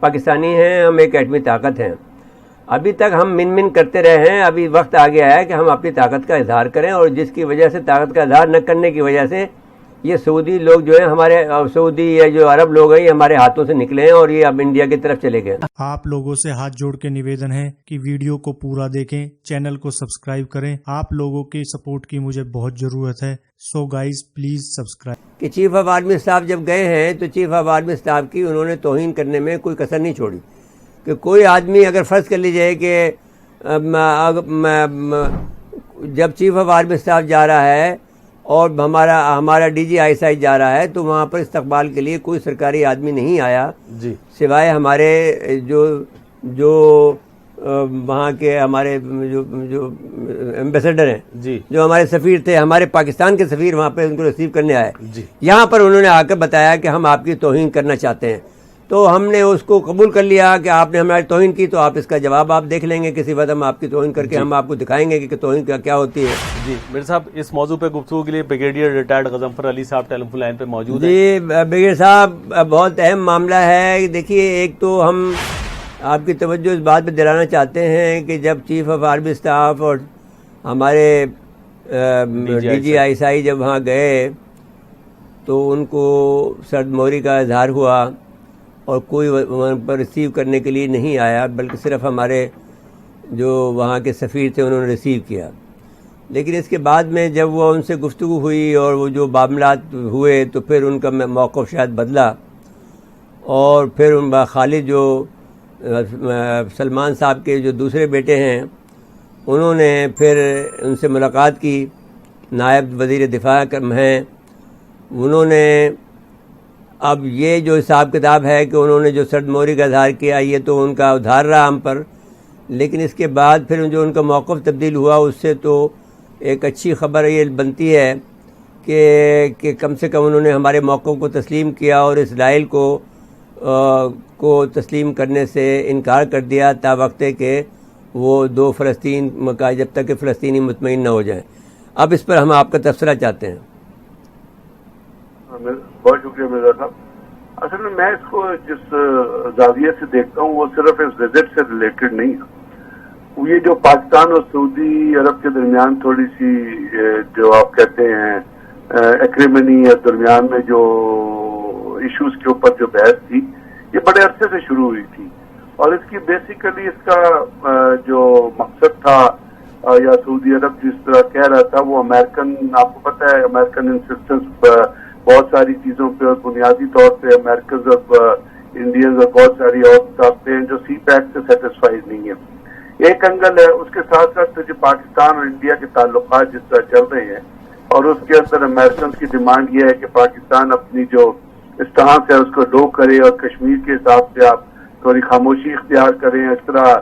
پاکستانی ہیں، ہم ایک ایٹمی طاقت ہیں. ابھی تک ہم من کرتے رہے ہیں. ابھی وقت آ گیا ہے کہ ہم اپنی طاقت کا اظہار کریں، اور جس کی وجہ سے طاقت کا اظہار نہ کرنے کی وجہ سے یہ سعودی لوگ جو ہیں ہمارے، سعودی یا جو عرب لوگ ہیں، یہ ہمارے ہاتھوں سے نکلے ہیں اور یہ اب انڈیا کی طرف چلے گئے. آپ لوگوں سے ہاتھ جوڑ کے نویدن ہے کہ ویڈیو کو پورا دیکھیں، چینل کو سبسکرائب کریں. آپ لوگوں کی سپورٹ کی مجھے بہت ضرورت ہے. So guys please subscribe. کہ چیف آف آرمی اسٹاف جب گئے ہیں تو چیف آف آرمی اسٹاف کی انہوں نے توہین کرنے میں کوئی کسر نہیں چھوڑی. کہ کوئی آدمی اگر فرض کر لیجئے کہ جب چیف آف آرمی اسٹاف جا رہا ہے اور ہمارا ڈی جی آئی ایس آئی جا رہا ہے تو وہاں پر استقبال کے لیے کوئی سرکاری آدمی نہیں آیا جی، سوائے ہمارے جو وہاں کے ہمارے جو ایمبیسڈر ہیں جی، جو ہمارے سفیر تھے، ہمارے پاکستان کے سفیر وہاں پہ ان کو ریسیو کرنے آئے. جی. یہاں پر انہوں نے آ کر بتایا کہ ہم آپ کی توہین کرنا چاہتے ہیں. تو ہم نے اس کو قبول کر لیا کہ آپ نے ہماری توہین کی، تو آپ اس کا جواب آپ دیکھ لیں گے کسی وقت. ہم آپ کی توہین کر کے ہم آپ کو دکھائیں گے کہ توہین کیا ہوتی ہے. جی مرزا صاحب، اس موضوع پہ گفتگو کے لیے بریگیڈیئر ریٹائرڈ غضنفر علی صاحب ٹیلی فون لائن پہ موجود ہیں. جی بریگیڈیئر صاحب، بہت اہم معاملہ ہے. دیکھیے، ایک تو ہم آپ کی توجہ اس بات پہ دلانا چاہتے ہیں کہ جب چیف آف آرمی اسٹاف اور ہمارے ڈی جی آئی ایس آئی جب وہاں گئے تو ان کو سرد موری کا اظہار ہوا اور کوئی وہاں پر ریسیو کرنے کے لیے نہیں آیا، بلکہ صرف ہمارے جو وہاں کے سفیر تھے انہوں نے ریسیو کیا. لیکن اس کے بعد میں جب وہ ان سے گفتگو ہوئی اور وہ جو معاملات ہوئے تو پھر ان کا موقف شاید بدلا، اور پھر ان خالد جو سلمان صاحب کے جو دوسرے بیٹے ہیں انہوں نے پھر ان سے ملاقات کی. نائب وزیر دفاع ہیں، انہوں نے اب یہ جو حساب کتاب ہے کہ انہوں نے جو سرد موری کا اظہار کیا یہ تو ان کا ادھار رہا ہم پر، لیکن اس کے بعد پھر جو ان کا موقف تبدیل ہوا اس سے تو ایک اچھی خبر یہ بنتی ہے کہ کم سے کم انہوں نے ہمارے موقف کو تسلیم کیا اور اسرائیل کو تسلیم کرنے سے انکار کر دیا تا وقت کہ وہ 2 فلسطین کا، جب تک کہ فلسطینی مطمئن نہ ہو جائیں. اب اس پر ہم آپ کا تبصرہ چاہتے ہیں. بہت شکریہ مرزا صاحب. اصل میں اس کو جس زاویے سے دیکھتا ہوں وہ صرف اس وزٹ سے ریلیٹڈ نہیں ہے. یہ جو پاکستان اور سعودی عرب کے درمیان تھوڑی سی جو آپ کہتے ہیں ایگریمنی یا درمیان میں جو ایشوز کے اوپر جو بحث تھی یہ بڑے عرصے سے شروع ہوئی تھی، اور اس کی بیسیکلی اس کا جو مقصد تھا یا سعودی عرب جس طرح کہہ رہا تھا وہ امریکن، آپ کو پتہ ہے امریکن انسسٹنس بہت ساری چیزوں پہ، اور بنیادی طور پہ امریکنز اور انڈینز اور بہت ساری اور طاقتیں ہیں جو سی پیک سے سیٹسفائیڈ نہیں ہیں. ایک انگل ہے. اس کے ساتھ ساتھ جو پاکستان اور انڈیا کے تعلقات جس طرح چل رہے ہیں، اور اس کے اندر امریکنز کی ڈیمانڈ یہ ہے کہ پاکستان اپنی جو اسٹانس ہے اس کو لو کرے اور کشمیر کے حساب سے آپ تھوڑی خاموشی اختیار کریں. اس طرح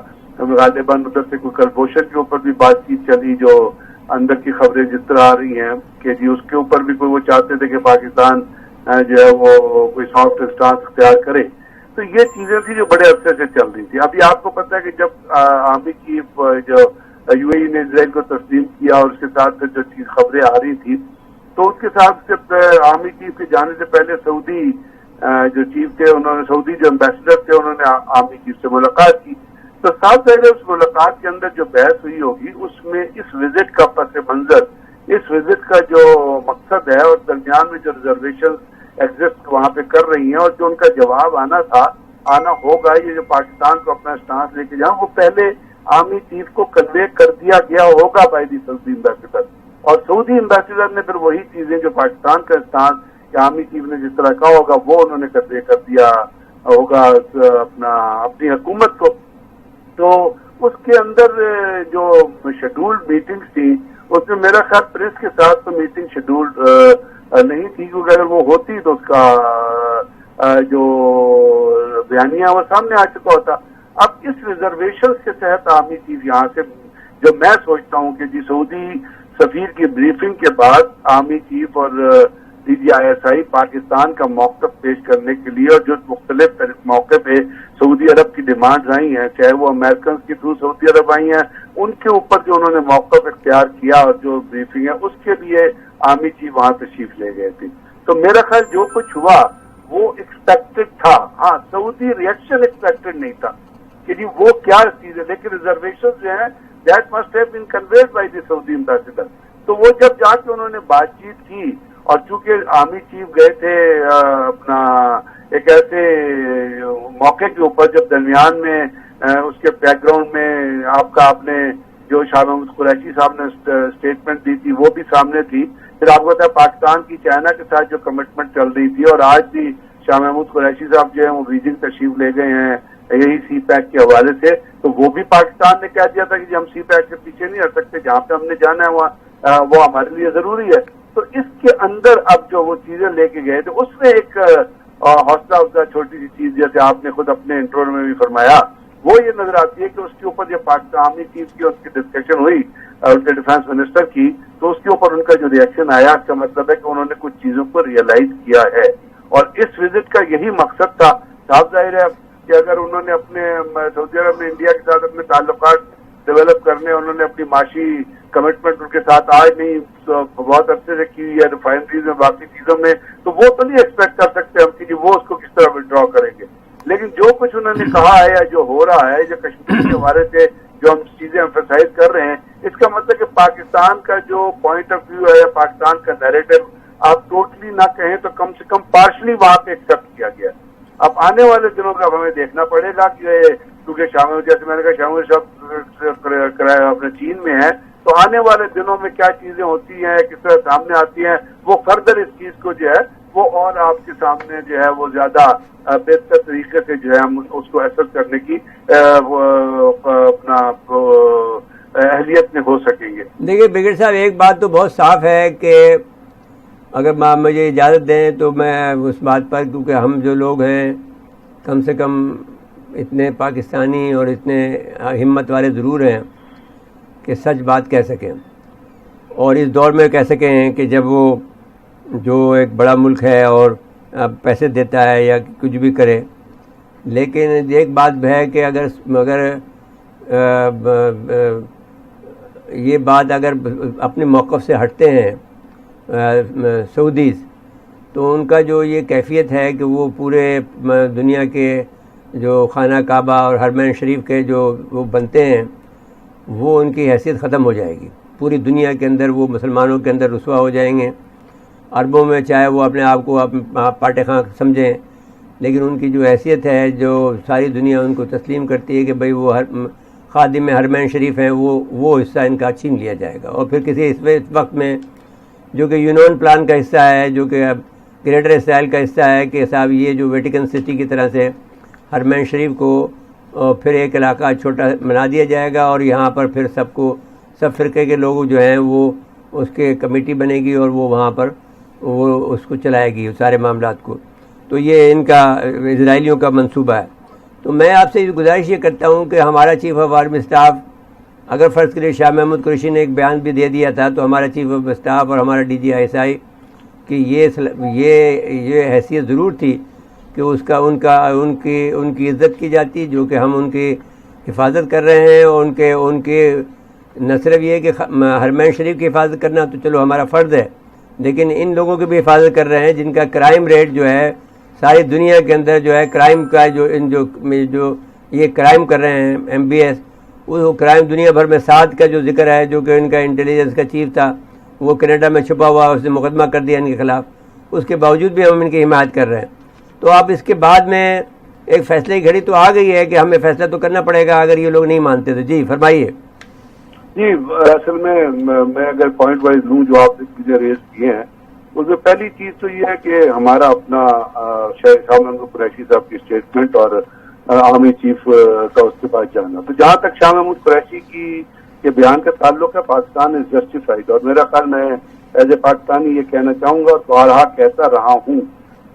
غالباً ادھر سے کوئی کلبوشن کے اوپر بھی بات چیت چلی، جو اندر کی خبریں جس طرح آ رہی ہیں کہ جی اس کے اوپر بھی کوئی وہ چاہتے تھے کہ پاکستان جو ہے وہ کوئی سافٹ اسٹانس اختیار کرے. تو یہ چیزیں تھی جو بڑے عرصے سے چل رہی تھی. ابھی آپ کو پتہ ہے کہ جب آرمی چیف جو یو اے ای نے اسرائیل کو تسلیم کیا اور اس کے ساتھ جو چیز خبریں آ رہی تھی تو اس کے ساتھ آرمی چیف کے جانے سے پہلے سعودی جو چیف تھے انہوں نے، سعودی جو امبیسڈر تھے انہوں نے آرمی چیف سے ملاقات کی. تو ساتھ پہلے اس ملاقات کے اندر جو بحث ہوئی ہوگی اس میں اس وزٹ کا پس منظر، اس وزٹ کا جو مقصد ہے اور درمیان میں جو ریزرویشن ایگزسٹ وہاں پہ کر رہی ہیں اور جو ان کا جواب آنا ہوگا، یہ جو پاکستان کو اپنا اسٹانس لے کے جائیں، وہ پہلے آرمی چیف کو کنوے کر دیا گیا ہوگا بائی دی سعودی امبیسڈر، اور سعودی امبیسڈر نے پھر وہی چیزیں جو پاکستان کا اسٹانس یا آرمی چیف نے جس طرح کہا ہوگا وہ انہوں نے کنوے کر دیا ہوگا اپنی حکومت کو. تو اس کے اندر جو شیڈولڈ میٹنگز تھی اس میں میرا خیال پریس کے ساتھ تو میٹنگ شیڈولڈ نہیں تھی، کیونکہ اگر وہ ہوتی تو اس کا جو بیانیہ وہ سامنے آ چکا ہوتا. اب اس ریزرویشن کے تحت آرمی چیف یہاں سے، جو میں سوچتا ہوں کہ جی سعودی سفیر کی بریفنگ کے بعد آرمی چیف اور D G I S I Pakistan کا موقف پیش کرنے کے لیے، اور جو مختلف موقع پہ سعودی عرب کی ڈیمانڈز آئی ہیں، چاہے وہ امریکنز کے تھرو سعودی عرب آئی ہیں، ان کے اوپر جو انہوں نے موقف اختیار کیا اور جو بریفنگ ہے اس کے لیے آرمی چیف وہاں تشریف لے گئے تھے. تو میرا خیال جو کچھ ہوا وہ ایکسپیکٹڈ تھا. ہاں سعودی ریئیکشن ایکسپیکٹڈ نہیں تھا کہ جی وہ کیا چیز ہے, لیکن ریزرویشن جو ہیں that must have been conveyed by the Saudi ambassador. تو وہ جب جا کے انہوں نے بات چیت کی, اور چونکہ آرمی چیف گئے تھے اپنا ایک ایسے موقع کے اوپر جب درمیان میں اس کے بیک گراؤنڈ میں آپ نے جو شاہ محمود قریشی صاحب نے اسٹیٹمنٹ دی تھی وہ بھی سامنے تھی. پھر آپ کو پتا ہے پاکستان کی چائنا کے ساتھ جو کمٹمنٹ چل رہی تھی, اور آج بھی شاہ محمود قریشی صاحب جو ہیں وہ بیجنگ تشریف لے گئے ہیں یہی سی پیک کے حوالے سے. تو وہ بھی پاکستان نے کہہ دیا تھا کہ ہم سی پیک کے پیچھے نہیں ہٹ سکتے, جہاں پہ ہم نے جانا ہے وہاں وہ ہمارے لیے ضروری ہے. تو اس کے اندر اب جو وہ چیزیں لے کے گئے تھے اس میں ایک حوصلہ افزا چھوٹی سی چیز جیسے آپ نے خود اپنے انٹرو میں بھی فرمایا وہ یہ نظر آتی ہے کہ اس کے اوپر جب پاکستان آرمی چیف کی اس کی ڈسکشن ہوئی ان کے ڈیفینس منسٹر کی, تو اس کے اوپر ان کا جو ریئیکشن آیا اس کا مطلب ہے کہ انہوں نے کچھ چیزوں کو ریئلائز کیا ہے. اور اس وزٹ کا یہی مقصد تھا. صاف ظاہر ہے کہ اگر انہوں نے اپنے سعودی عرب میں انڈیا کے ساتھ اپنے تعلقات ڈیولپ کرنے, انہوں نے اپنی معاشی کمٹمنٹ ان کے ساتھ آج نہیں بہت عرصے سے کی ہے ریفائنریز میں باقی چیزوں میں, تو وہ تو نہیں ایکسپیکٹ کر سکتے ہم کہ وہ اس کو کس طرح ودرا کریں گے. لیکن جو کچھ انہوں نے کہا ہے یا جو ہو رہا ہے, جو کشمیر کے حوالے سے جو ہم چیزیں ایمفیسائز کر رہے ہیں, اس کا مطلب کہ پاکستان کا جو پوائنٹ آف ویو ہے یا پاکستان کا نیریٹو آپ ٹوٹلی نہ کہیں تو کم سے کم پارشلی وہاں پہ ایکسپٹ کیا گیا. اب آنے والے دنوں کا ہمیں دیکھنا پڑے گا کہ کیونکہ شامل جیسے میں نے کہا شامل صاحب اپنے چین میں ہے, تو آنے والے دنوں میں کیا چیزیں ہوتی ہیں کس طرح سامنے آتی ہیں, وہ فردر اس چیز کو جو ہے وہ اور آپ کے سامنے جو ہے وہ زیادہ بہتر طریقے سے جو ہے ہم اس کو ایسس کرنے کی اپنا اہلیت میں ہو سکیں گے. دیکھیے بگڑ صاحب ایک بات تو بہت صاف ہے کہ اگر مجھے اجازت دیں تو میں اس بات پر, کیونکہ ہم جو لوگ ہیں کم سے کم اتنے پاکستانی اور اتنے ہمت والے ضرور ہیں کہ سچ بات کہہ سکیں, اور اس دور میں کہہ سکیں کہ جب وہ جو ایک بڑا ملک ہے اور پیسے دیتا ہے یا کچھ بھی کرے, لیکن ایک بات ہے کہ اگر یہ بات اگر اپنے موقف سے ہٹتے ہیں سعودیز, تو ان کا جو یہ کیفیت ہے کہ وہ پورے دنیا کے جو خانہ کعبہ اور حرمین شریف کے جو وہ بنتے ہیں وہ ان کی حیثیت ختم ہو جائے گی. پوری دنیا کے اندر وہ مسلمانوں کے اندر رسوا ہو جائیں گے. عربوں میں چاہے وہ اپنے آپ کو پاٹے خاں سمجھیں, لیکن ان کی جو حیثیت ہے جو ساری دنیا ان کو تسلیم کرتی ہے کہ بھئی وہ خادم حرمین شریف ہیں, وہ حصہ ان کا چھین لیا جائے گا. اور پھر کسی اس وقت میں جو کہ یونین پلان کا حصہ ہے, جو کہ گریٹر اسرائیل کا حصہ ہے کہ صاحب یہ جو ویٹیکن سٹی کی طرح سے حرمین شریف کو پھر ایک علاقہ چھوٹا بنا دیا جائے گا, اور یہاں پر پھر سب فرقے کے لوگ جو ہیں وہ اس کے کمیٹی بنے گی اور وہ وہاں پر وہ اس کو چلائے گی سارے معاملات کو. تو یہ ان کا اسرائیلیوں کا منصوبہ ہے. تو میں آپ سے گزارش یہ کرتا ہوں کہ ہمارا چیف آف آرمی اسٹاف, اگر فرض کرے شاہ محمود قریشی نے ایک بیان بھی دے دیا تھا, تو ہمارا چیف آف اسٹاف اور ہمارا ڈی جی ISI کہ یہ حیثیت ضرور تھی کہ ان کی عزت کی جاتی, جو کہ ہم ان کی حفاظت کر رہے ہیں. اور ان کے نہ صرف یہ کہ حرمین شریف کی حفاظت کرنا تو چلو ہمارا فرض ہے, لیکن ان لوگوں کی بھی حفاظت کر رہے ہیں جن کا کرائم ریٹ جو ہے ساری دنیا کے اندر جو ہے کرائم کا جو یہ کرائم کر رہے ہیں MBS, وہ کرائم دنیا بھر میں 7 کا جو ذکر ہے, جو کہ ان کا انٹیلیجنس کا چیف تھا وہ کینیڈا میں چھپا ہوا, اس نے مقدمہ کر دیا ان کے خلاف. اس کے باوجود بھی ہم ان کی حمایت کر رہے ہیں. تو اب اس کے بعد میں ایک فیصلے کی گھڑی تو آ گئی ہے کہ ہمیں فیصلہ تو کرنا پڑے گا اگر یہ لوگ نہیں مانتے تو. جی فرمائیے. جی اصل میں اگر پوائنٹ وائز لوں جو آپ نے چیزیں ریز کیے ہیں, اس میں پہلی چیز تو یہ ہے کہ ہمارا اپنا شاہ محمود قریشی صاحب کی اسٹیٹمنٹ اور آرمی چیف کا اس کے بعد جانا. تو جہاں تک شاہ محمود قریشی کے بیان کا تعلق ہے, پاکستان از جسٹیفائڈ, اور میرا خیال میں ایز اے پاکستانی یہ کہنا چاہوں گا اور بارہا کہتا رہا ہوں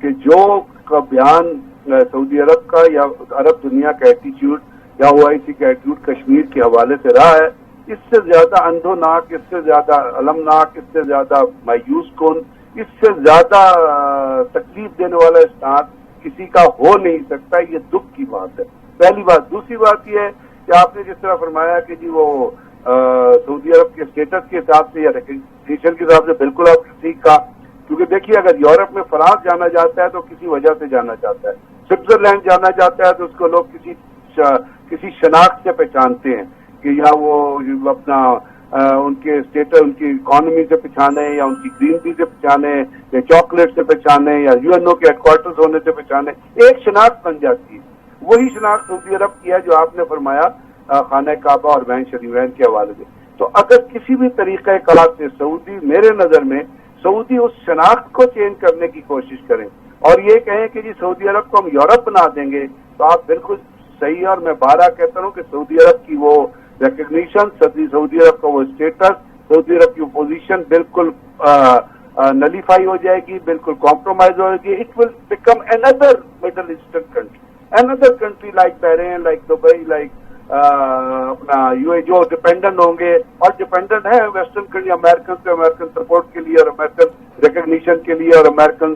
کہ جو کا بیان سعودی عرب کا یا عرب دنیا کا ایٹیچیوڈ یا OIC کا ایٹیچیوڈ کشمیر کے حوالے سے رہا ہے, اس سے زیادہ اندھوناک, اس سے زیادہ المناک, اس سے زیادہ مایوس کن, اس سے زیادہ تکلیف دینے والا اسٹانس کسی کا ہو نہیں سکتا. یہ دکھ کی بات ہے پہلی بات. دوسری بات یہ ہے کہ آپ نے جس طرح فرمایا کہ جی وہ سعودی عرب کے اسٹیٹس کے حساب سے یا ریکگنیشن کے حساب سے بالکل آپ ٹھیک کہا کیونکہ دیکھیے اگر یورپ میں فرانس جانا چاہتا ہے تو کسی وجہ سے جانا چاہتا ہے، سوئٹزرلینڈ جانا چاہتا ہے تو اس کو لوگ کسی شناخت سے پہچانتے ہیں کہ یا وہ اپنا ان کے اسٹیٹس، ان کی اکانومی سے پہچانے، یا ان کی گرینری سے پہچانے، یا چاکلیٹ سے پہچانے، یا یو این او کے ہیڈ کوارٹرز ہونے سے پہچانے، ایک شناخت بن جاتی ہے۔ وہی شناخت سعودی عرب کی ہے جو آپ نے فرمایا خانہ کعبہ اور بین شریفین کے حوالے سے۔ تو اگر کسی بھی طریقہ کار سے سعودی، میرے نظر میں سعودی اس شناخت کو چینج کرنے کی کوشش کریں اور یہ کہیں کہ جی سعودی عرب کو ہم یورپ بنا دیں گے، تو آپ بالکل صحیح ہے، اور میں بارہ کہتا ہوں کہ سعودی عرب کی وہ ریکگنیشن، سعودی عرب کا وہ اسٹیٹس، سعودی عرب کی پوزیشن بالکل نلیفائی ہو جائے گی، بالکل کمپرومائز ہو جائے گی۔ It will become another middle eastern country, another country like Bahrain, like Dubai, like اپنا UAE، جو ڈیپینڈنٹ ہوں گے اور ڈیپینڈنٹ ہیں ویسٹرن کنٹری، امریکن سے امریکن سپورٹ کے لیے اور امریکن ریکگنیشن کے لیے اور امریکن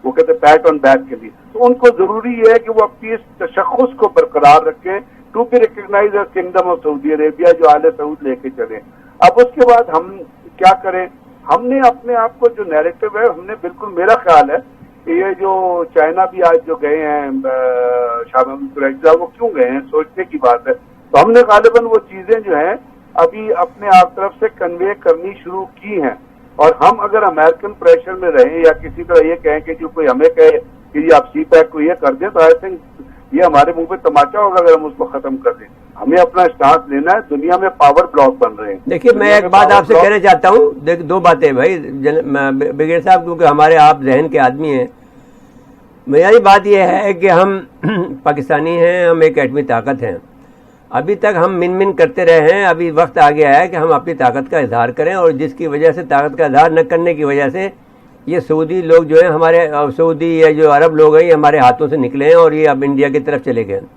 وہ کہتے ہیں پیٹ آن بیک کے لیے۔ تو ان کو ضروری ہے کہ وہ اپنی اس تشخص کو برقرار رکھیں، to be recognise as kingdom of Saudi Arabia, جو آل سعود لے کے چلیں۔ اب اس کے بعد ہم کیا کریں؟ ہم نے اپنے آپ کو جو نیریٹو ہے، ہم نے بالکل، میرا خیال ہے کہ یہ جو چائنا بھی آج جو گئے ہیں شاہ محمود قریشی صاحب، وہ کیوں گئے ہیں سوچنے کی بات ہے۔ تو ہم نے غالباً وہ چیزیں جو ہیں ابھی اپنے آپ طرف سے کنوے کرنی شروع کی ہیں، اور ہم اگر امریکن پریشر میں رہیں یا کسی طرح یہ کہیں کہ جو کوئی ہمیں کہے کہ یہ آپ سی پیک کو یہ کر دیں، تو آئی تھنک یہ ہمارے منہ پہ تماچا ہوگا اگر ہم اس کو ختم کر دیں۔ ہمیں اپنا اسٹانس لینا ہے، دنیا میں پاور بلاک بن رہے ہیں۔ دیکھیے میں ایک بات آپ سے کہنا چاہتا ہوں، دو باتیں بھائی بریگیڈیئر صاحب، کیونکہ ہمارے آپ ذہن کے آدمی ہیں۔ معیاری بات یہ ہے کہ ہم پاکستانی ہیں، ہم ایک ایٹمی طاقت ہیں، ابھی تک ہم من کرتے رہے ہیں، ابھی وقت آ گیا ہے کہ ہم اپنی طاقت کا اظہار کریں، اور جس کی وجہ سے طاقت کا اظہار نہ کرنے کی وجہ سے یہ سعودی لوگ جو ہیں، ہمارے سعودی یا جو عرب لوگ ہیں، یہ ہمارے ہاتھوں سے نکلے ہیں اور یہ اب انڈیا کی طرف چلے گئے ہیں۔